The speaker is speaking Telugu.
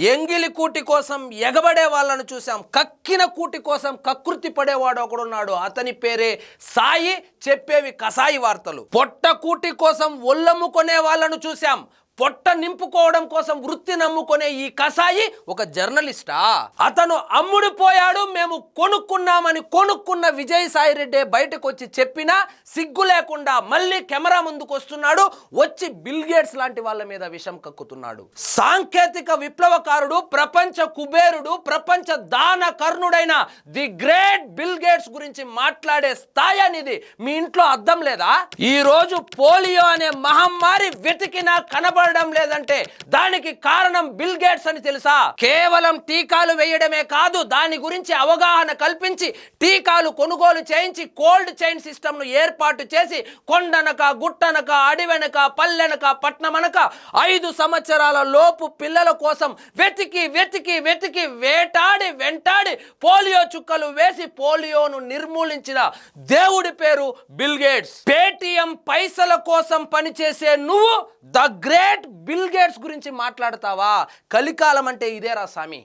ఎంగిలి కూటి కోసం ఎగబడే వాళ్ళను చూసాం. కక్కిన కూటి కోసం కకృతి పడేవాడు ఒకడున్నాడు. అతని పేరే సాయి. చెప్పేవి కసాయి వార్తలు. పొట్ట కూటి కోసం ఒళ్ళమ్ముకునే వాళ్ళను చూసాం. పొట్ట నింపుకోవడం కోసం వృత్తి నమ్ముకునే ఈ కసాయి ఒక జర్నలిస్టా? అతను అమ్ముడుపోయాడు, మేము కొనుక్కున్నామని కొనుక్కున్న విజయసాయి రెడ్డి బయటకు వచ్చి చెప్పినా సిగ్గు లేకుండా మళ్ళీ కెమెరా ముందుకు వస్తున్నాడు. వచ్చి బిల్ గేట్స్ లాంటి వాళ్ళ మీద విషం కక్కుతున్నాడు. సాంకేతిక విప్లవకారుడు, ప్రపంచ కుబేరుడు, ప్రపంచ దాన కర్ణుడైన ది గ్రేట్ బిల్ గేట్స్ గురించి మాట్లాడే స్థాయి అనేది మీ ఇంట్లో అద్దం లేదా? ఈ రోజు పోలియో అనే మహమ్మారి వెతికినా కనబడడం లేదంటే దానికి కారణం బిల్ గేట్స్ అని తెలుసా? కేవలం టీకాలు వేయడమే కాదు, దాని గురించి అవగాహన కల్పించి టీకాలు కొనుగోలు చేయించి కోల్డ్ చైన్ సిస్టమ్ ను ఏర్పాటు చేసి కొండనక గుట్టనక అడివెనక పల్లెనక పట్నమనక 5 సంవత్సరాల లోపు పిల్లల కోసం వెతికి వెతికి వెతికి వేటాడి వెంటాడి పోలియో చుక్కలు వేసి పోలియోను నిర్మూలించిన దేవుడి పేరు బిల్ గేట్స్. పేటిఎం పైసల కోసం పనిచేసే నువ్వు ద గ్రేట్ బిల్ గేట్స్ గురించి మాట్లాడతావా? కలికాలం అంటే ఇదేరా సామి.